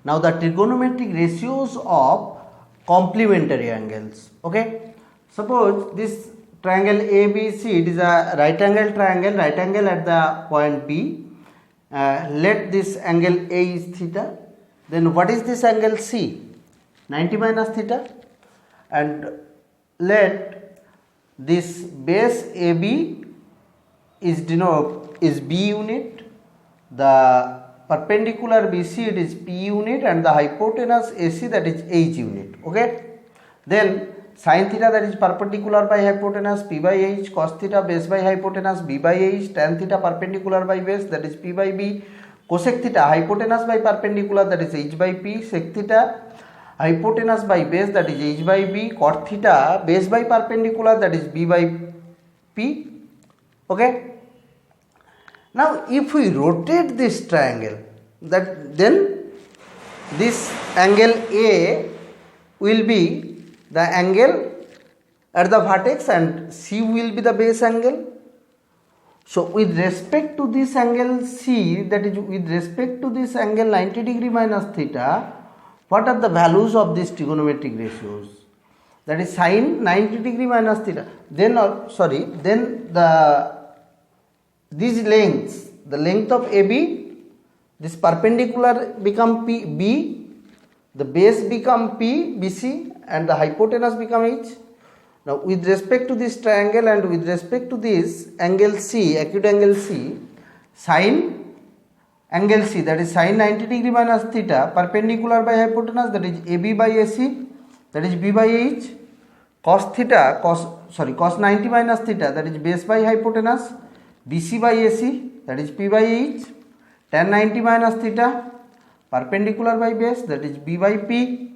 Now the trigonometric ratios of complementary angles. Okay, suppose this triangle ABC, it is a right angle triangle, right angle at the point B. Let this angle A is theta. Then what is this angle C? 90 minus theta. And let this base AB is B unit. The perpendicular BC, it is P unit, and the hypotenuse AC, that is H unit. Okay, then sin theta, that is perpendicular by hypotenuse, P by H, cos theta base by hypotenuse, B by H, tan theta perpendicular by base, that is P by B, cosec theta hypotenuse by perpendicular, that is H by P, sec theta hypotenuse by base, that is H by B, cot theta base by perpendicular, that is B by P. Okay, now if we rotate this triangle, then this angle A will be the angle at the vertex and C will be the base angle. So with respect to this angle C, that is with respect to this angle 90 degree minus theta, what are the values of these trigonometric ratios? That is sin 90 degree minus theta. Then these lengths, the length of AB, this perpendicular become B, the base become P, BC, and the hypotenuse become H. Now with respect to this triangle and with respect to this angle C, acute angle C, sin angle C, that is sin 90 degree minus theta, perpendicular by hypotenuse, that is AB by AC, that is B by H, cos 90 minus theta, that is base by hypotenuse, BC by AC, that is P by H, tan 90 minus theta, perpendicular by base, that is B by P,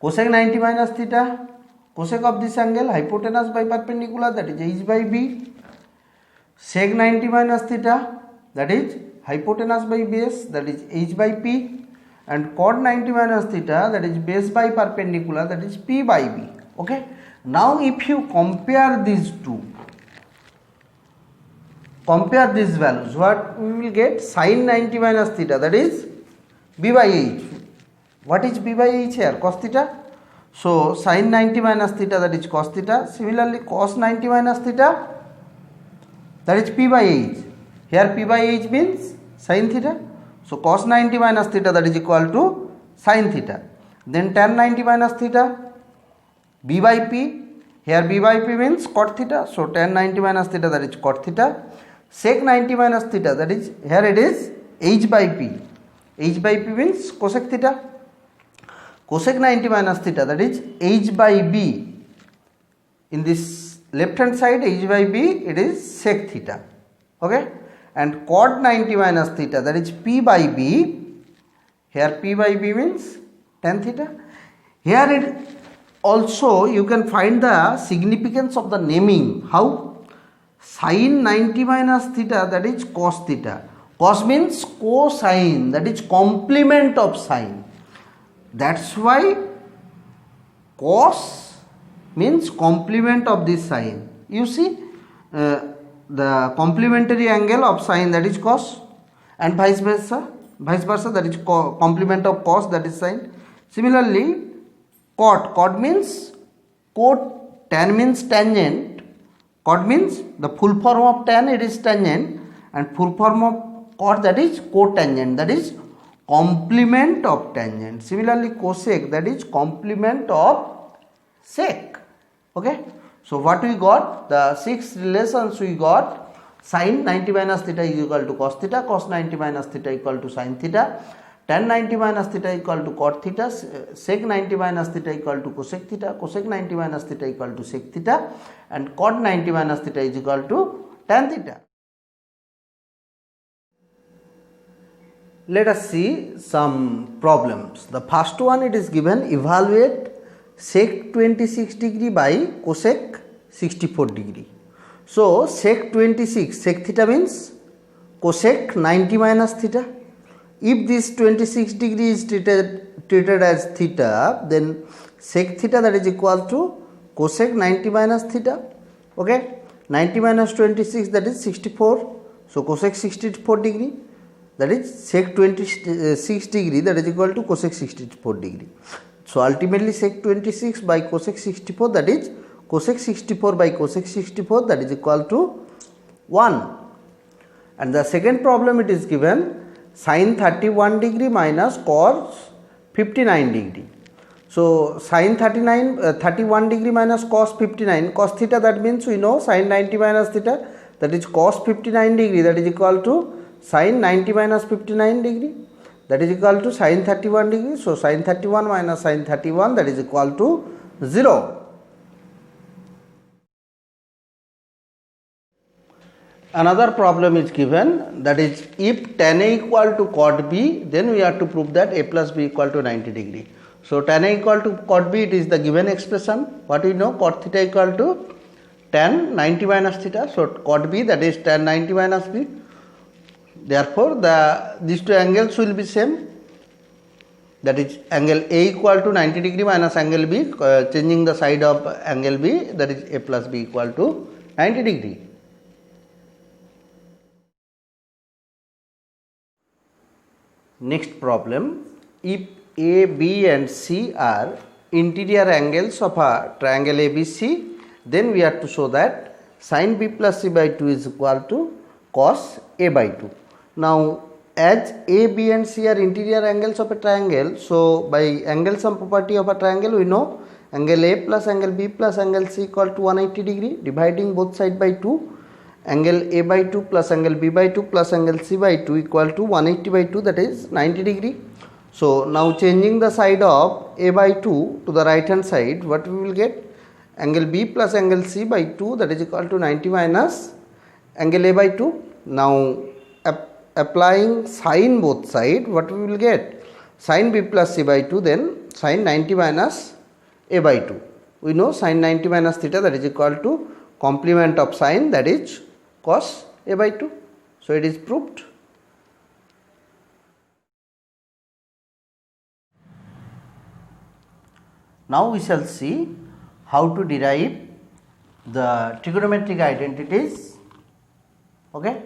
cosec 90 minus theta, cosec of this angle, hypotenuse by perpendicular, that is H by B, sec 90 minus theta, that is hypotenuse by base, that is H by P, and cot 90 minus theta, that is base by perpendicular, that is P by B. Okay, now if you compare these two, compare these values, what we will get? Sin 90 minus theta, that is B by H. What is B by H here? Cos theta. So sin 90 minus theta, that is cos theta. Similarly cos 90 minus theta, that is P by H. Here P by H means sin theta. So cos 90 minus theta, that is equal to sin theta. Then tan 90 minus theta, B by P. Here B by P means cot theta. So tan 90 minus theta, that is cot theta. Sec 90 minus theta, that is, here it is H by P. H by P means cosec theta. Cosec 90 minus theta, that is H by B. In this left hand side, H by B, it is sec theta. Okay, and cot 90 minus theta, that is P by B. Here P by B means tan theta. Here it also you can find the significance of the naming. How? Sin 90 minus theta, that is cos theta. Cos means cosine, that is complement of sine. That's why cos means complement of this sine. You see the complementary angle of sine, that is cos, and vice versa, that is complement of cos, that is sine. Similarly cot means cot, tan means tangent. Cot means the full form of tan, it is tangent, and full form of cot, that is cotangent, that is complement of tangent. Similarly cosec, that is complement of sec. Okay, so what we got? The 6 relations we got: sin 90 minus theta is equal to cos theta, cos 90 minus theta equal to sin theta, tan 90 minus theta equal to cot theta, sec 90 minus theta equal to cosec theta, cosec 90 minus theta equal to sec theta, and cot 90 minus theta is equal to tan theta. Let us see some problems. The first one, it is given: evaluate sec 26 degree by cosec 64 degree. So sec 26, sec theta means cosec 90 minus theta. If this 26 degree is treated as theta, then sec theta, that is equal to cosec 90 minus theta. Okay, 90 minus 26, that is 64. So cosec 64 degree. that is sec 26 degree, that is equal to cosec 64 degree. So ultimately sec 26 by cosec 64, that is cosec 64 by cosec 64, that is equal to 1. And the second problem, it is given sin 31 degree minus cos 59 degree. So sin 31 degree minus cos 59, cos theta, that means we know sin 90 minus theta, that is cos 59 degree, that is equal to sin 90 minus 59 degree, that is equal to sin 31 degree. So sin 31 minus sin 31, that is equal to 0. Another problem is given, that is if tan A equal to cot B, then we have to prove that A plus B equal to 90 degree. So tan A equal to cot B, it is the given expression. What we know, cot theta equal to tan 90 minus theta. So cot B, that is tan 90 minus B. Therefore these two angles will be same, that is angle A equal to 90 degree minus angle B, changing the side of angle B, that is A plus B equal to 90 degree. Next problem, if A, B and C are interior angles of a triangle ABC, then we have to show that sin B plus C by 2 is equal to cos A by 2. Now as A, B and C are interior angles of a triangle, so by angle sum property of a triangle, we know angle A plus angle B plus angle C equal to 180 degree, dividing both sides by 2. Angle A by 2 plus angle B by 2 plus angle C by 2 equal to 180 by 2, that is 90 degree. So now changing the side of A by 2 to the right hand side, what we will get? Angle B plus angle C by 2, that is equal to 90 minus angle A by 2. Now applying sin both side, what we will get? Sin B plus C by 2, then sin 90 minus A by 2. We know sin 90 minus theta, that is equal to complement of sin, that is cos A by 2. So it is proved. Now we shall see how to derive the trigonometric identities. Okay.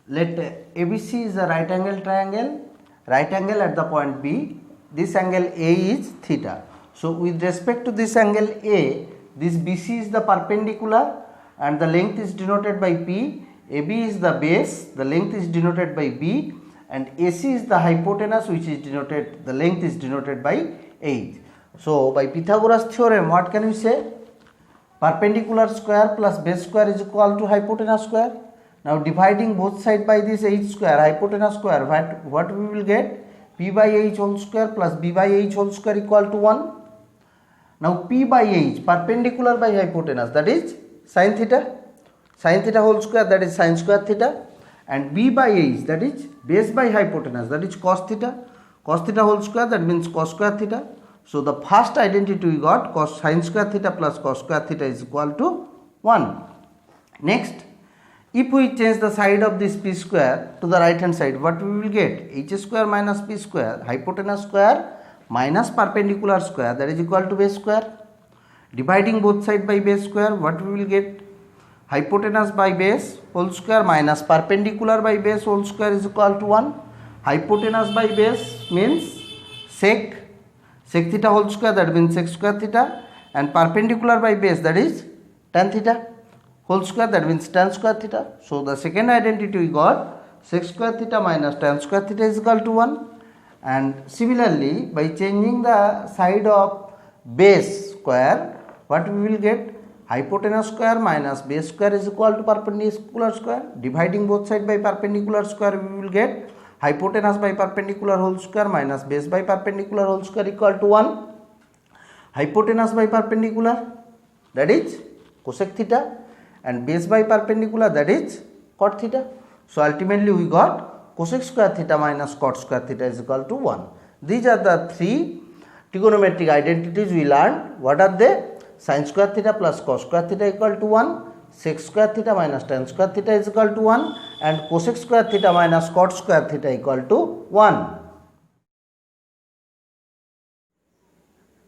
Let ABC is a right angle triangle at the point B. This angle A is theta. So with respect to this angle A, this BC is the perpendicular and the length is denoted by P. AB is the base, the length is denoted by B, and AC is the hypotenuse, which is denoted, the length is denoted by H. So by Pythagoras theorem, what can we say? Perpendicular square plus base square is equal to hypotenuse square. Now dividing both sides by this H square, hypotenuse square, what we will get? P by H whole square plus B by H whole square equal to 1. Now P by H, perpendicular by hypotenuse, that is sin theta whole square, that is sin square theta, and B by H, that is base by hypotenuse, that is cos theta whole square, that means cos square theta. So the first identity we got, cos sin square theta plus cos square theta is equal to 1. Next, if we change the side of this P square to the right hand side, what we will get? H square minus P square, hypotenuse square minus perpendicular square, that is equal to base square. Dividing both sides by base square, what we will get? Hypotenuse by base whole square minus perpendicular by base whole square is equal to 1. Hypotenuse by base means sec theta whole square, that means sec square theta, and perpendicular by base, that is tan theta whole square, that means tan square theta. So the second identity we got, sec square theta minus tan square theta is equal to 1. And similarly, by changing the side of base square, what we will get? Hypotenuse square minus base square is equal to perpendicular square. Dividing both sides by perpendicular square, we will get hypotenuse by perpendicular whole square minus base by perpendicular whole square equal to 1. Hypotenuse by perpendicular, that is cosec theta, and base by perpendicular, that is cot theta. So ultimately we got cosec square theta minus cot square theta is equal to 1. These are the three trigonometric identities we learned. What are they? Sin square theta plus cos square theta equal to 1, sec square theta minus tan square theta is equal to 1, and cosec square theta minus cot square theta equal to 1.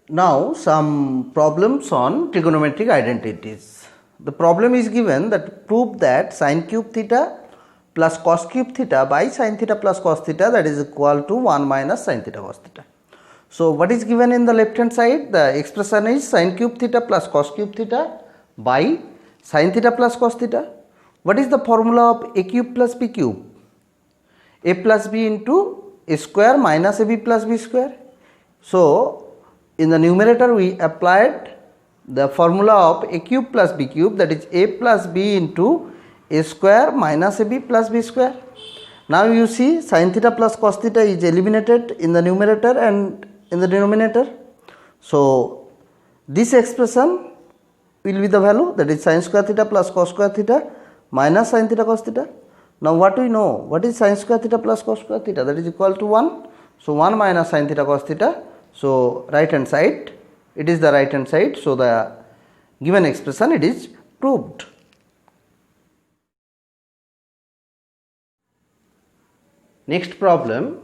Now some problems on trigonometric identities. The problem is given that prove that sin cube theta plus cos cube theta by sin theta plus cos theta, that is equal to 1 minus sin theta cos theta. So what is given in the left hand side? The expression is sin cube theta plus cos cube theta by sin theta plus cos theta. What is the formula of a cube plus b cube? A plus b into a square minus ab plus b square. So in the numerator we applied the formula of a cube plus b cube, that is a plus b into a square minus ab plus b square. Now you see sin theta plus cos theta is eliminated in the numerator and in the denominator. So this expression will be the value, that is sin square theta plus cos square theta minus sin theta cos theta. Now what we know? What is sin square theta plus cos square theta? That is equal to 1. So 1 minus sin theta cos theta. So right hand side, it is the right hand side. So the given expression, it is proved. Next problem,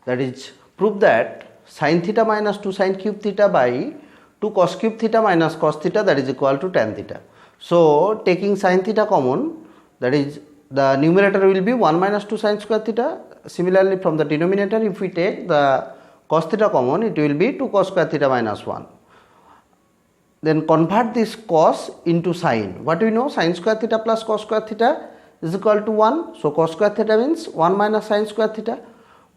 that is prove that sin theta minus 2 sin cube theta by 2 cos cube theta minus cos theta, that is equal to tan theta. So taking sin theta common, that is the numerator will be 1 minus 2 sin square theta. Similarly from the denominator, if we take the cos theta common, it will be 2 cos square theta minus 1. Then convert this cos into sin. What we know? Sin square theta plus cos square theta is equal to 1. So cos square theta means 1 minus sin square theta.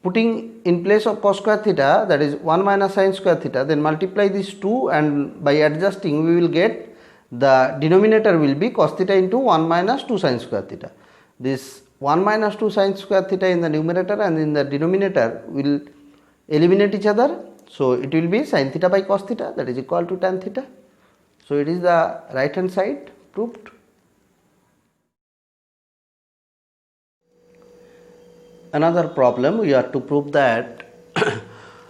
Putting in place of cos square theta, that is 1 minus sin square theta, then multiply these 2, and by adjusting we will get the denominator will be cos theta into 1 minus 2 sin square theta. This 1 minus 2 sin square theta in the numerator and in the denominator will eliminate each other. So it will be sin theta by cos theta, that is equal to tan theta. So it is the right hand side proved. Another problem, we are to prove that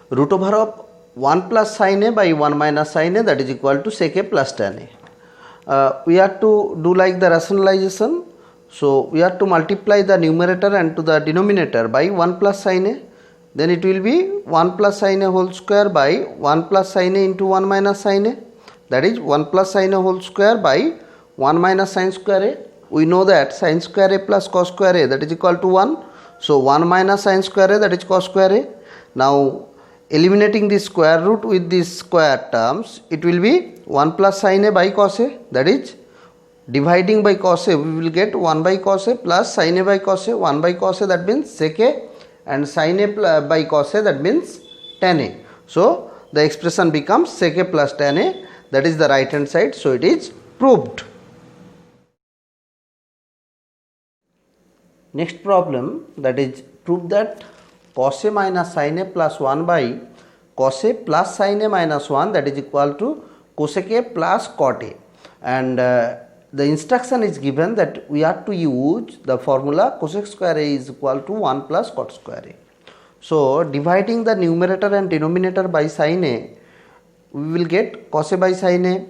root over of 1 plus sin a by 1 minus sin a, that is equal to sec a plus tan a. We are to do like the rationalization. So we are to multiply the numerator and to the denominator by 1 plus sin a. Then it will be 1 plus sin a whole square by 1 plus sin a into 1 minus sin a. That is 1 plus sin a whole square by 1 minus sin square a. We know that sin square a plus cos square a, that is equal to 1. So 1 minus sin square a, that is cos square a. Now eliminating the square root with these square terms, it will be 1 plus sin a by cos a, that is dividing by cos a, we will get 1 by cos a plus sin a by cos a. 1 by cos a, that means sec a, and sin a by cos a, that means tan a. So the expression becomes sec a plus tan a, that is the right hand side. So it is proved. Next problem, that is prove that cos a minus sin a plus 1 by cos a plus sin a minus 1, that is equal to cosec a plus cot a. And the instruction is given that we are to use the formula cosec square a is equal to 1 plus cot square a. So dividing the numerator and denominator by sin a, we will get cos a by sin a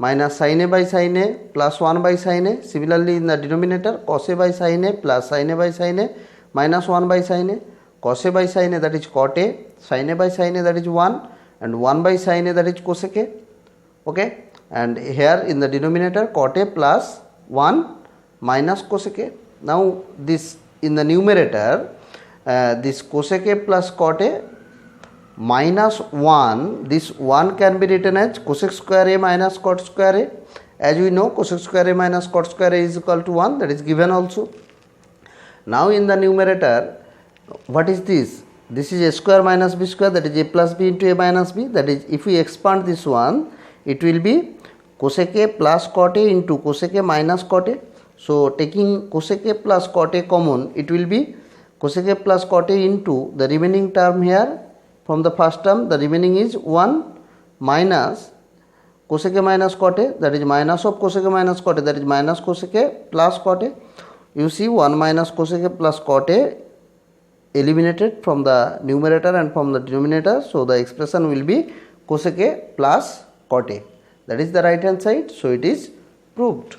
minus sin a by sin a plus 1 by sin a. Similarly in the denominator, cos a by sin a plus sin a by sin a minus 1 by sin a. Cos a by sin a, that is cot a, sin a by sin a, that is 1, and 1 by sin a, that is cosec a. Okay, and here in the denominator, cot a plus 1 minus cosec a. Now this in the numerator, this cosec a plus cot a minus 1, this 1 can be written as cosec square a minus cot square a. As we know, cosec square a minus cot square a is equal to 1, that is given also. Now in the numerator, what is this? This is a square minus b square, that is a plus b into a minus b, that is if we expand this one, it will be cosec a plus cot a into cosec a minus cot a. So taking cosec a plus cot a common, it will be cosec a plus cot a into the remaining term here. From the first term, the remaining is 1 minus cosec a minus cot a, that is minus of cosec a minus cot a, that is minus cosec a plus cot a. You see 1 minus cosec a plus cot a eliminated from the numerator and from the denominator. So the expression will be cosec a plus cot a. That is the right hand side. So it is proved.